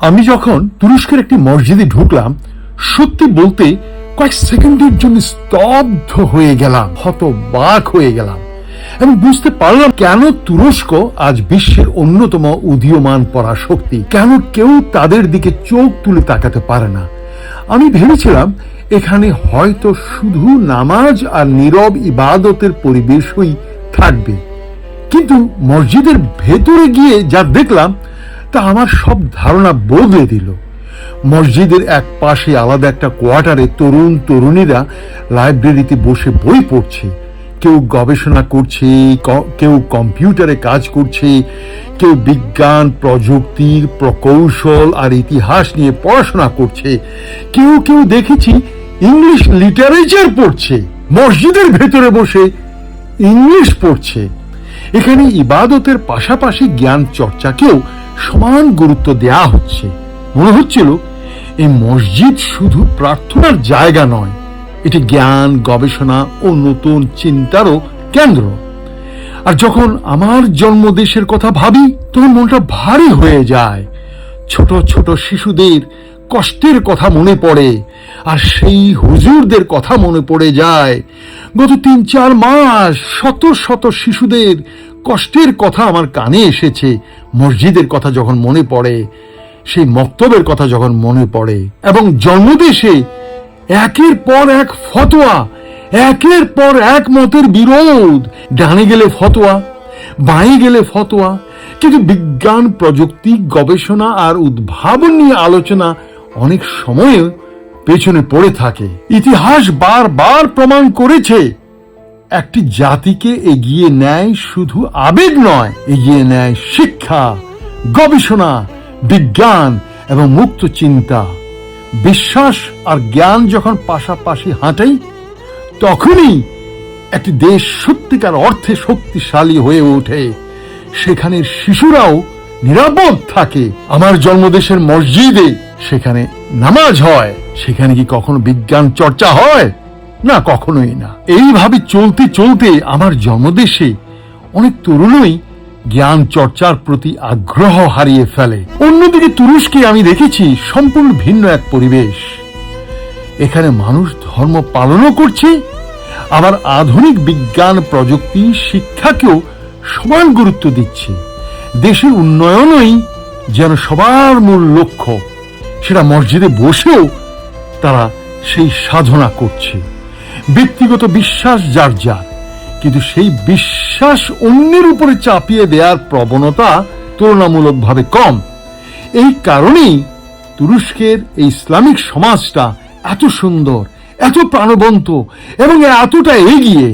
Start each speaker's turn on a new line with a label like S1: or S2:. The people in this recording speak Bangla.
S1: আমি যখন তুরস্কের একটি মসজিদে ঢুকলাম, সত্যি বলতে কয়েক সেকেন্ডের জন্য স্তব্ধ হয়ে গেলাম, হতবাক হয়ে গেলাম এবং বুঝতে পারলাম কেন তুরস্ক আজ বিশ্বের অন্যতম উদীয়মান পরাশক্তি, কেন কেউ তাদের দিকে চোখ তুলে তাকাতে পারে না। আমি ভেবেছিলাম এখানে হয়তো শুধু নামাজ আর নীরব ইবাদতের পরিবেশই থাকবে, কিন্তু মসজিদের ভেতরে গিয়ে যা দেখলাম তা আমার সব ধারণা বদলে দিল। মসজিদের এক পাশে আলাদা একটা কোয়ার্টারে তরুণ তরুণীরা লাইব্রেরিতে বসে বই পড়ছে, কেউ গবেষণা করছে, কেউ কম্পিউটারে কাজ করছে, কেউ বিজ্ঞান, প্রযুক্তি, প্রকৌশল আর ইতিহাস নিয়ে পড়াশোনা করছে, কেউ কেউ দেখেছি ইংলিশ লিটারেচার পড়ছে, মসজিদের ভেতরে বসে ইংলিশ পড়ছে। এখানে ইবাদতের পাশাপাশি জ্ঞান চর্চাকেও সমান গুরুত্ব দেয়া হচ্ছে। মনে হচ্ছিল এই মসজিদ শুধু প্রার্থনার জায়গা নয়, এটি জ্ঞান, গবেষণা ও নতুন চিন্তারও কেন্দ্র। আর যখন আমার জন্মদেশের কথা ভাবি তখন মনটা ভারী হয়ে যায়। ছোট ছোট শিশুদের কষ্টের কথা মনে পড়ে, আর সেই হুজুরদের কথা মনে পড়ে যায়। গত ৩-৪ মাস শত শত শিশুদের কষ্টের কথা আমার কানে এসেছে। মসজিদের কথা যখন মনে পড়ে, সেই মক্তবের কথা যখন মনে পড়ে, এবং জন্মদেশে একের পর এক ফতোয়া, একের পর এক মতের বিরোধ, ডানে গেলে ফতোয়া, বাঁয়ে গেলে ফতোয়া, কিন্তু বিজ্ঞান, প্রযুক্তি, গবেষণা আর উদ্ভাবন নিয়ে আলোচনা অনেক সময় পেছনে পড়ে থাকে। ইতিহাস বারবার প্রমাণ করেছে একটি জাতিকে এগিয়ে নেয় শুধু আবেগ নয়, এগিয়ে নেয় শিক্ষা, গবেষণা, বিজ্ঞান এবং মুক্ত চিন্তা। বিশ্বাস আর জ্ঞান যখন পাশাপাশি হাঁটেই, তখনই একটি দেশ সত্যিকার অর্থে শক্তিশালী হয়ে ওঠে। সেখানের শিশুরাও নিরাপদ থাকে। আমার জন্মদেশের মসজিদে সেখানে নামাজ হয়, সেখানে কি কখনো বিজ্ঞান চর্চা হয়? না, কখনোই না। এইভাবে চলতে চলতে আমার জন্মদেশে অনেক তরুণই জ্ঞান চর্চার প্রতি আগ্রহ হারিয়ে ফেলে। অন্যদিকে তুরস্কে আমি দেখেছি সম্পূর্ণ ভিন্ন এক পরিবেশ। এখানে মানুষ ধর্ম পালনও করছে, আবার আধুনিক বিজ্ঞান, প্রযুক্তি, শিক্ষাকেও সমান গুরুত্ব দিচ্ছে। দেশের উন্নয়নই যেন সবার মূল লক্ষ্য। সেটা মসজিদে বসেও তারা সেই সাধনা করছে। ব্যক্তিগত বিশ্বাস যার যার, কিন্তু সেই বিশ্বাস অন্যের উপরে চাপিয়ে দেওয়ার প্রবণতা তুলনামূলকভাবে কম। এই কারণেই তুরস্কের এই ইসলামিক সমাজটা এত সুন্দর, এত প্রাণবন্ত এবং এতটা এগিয়ে।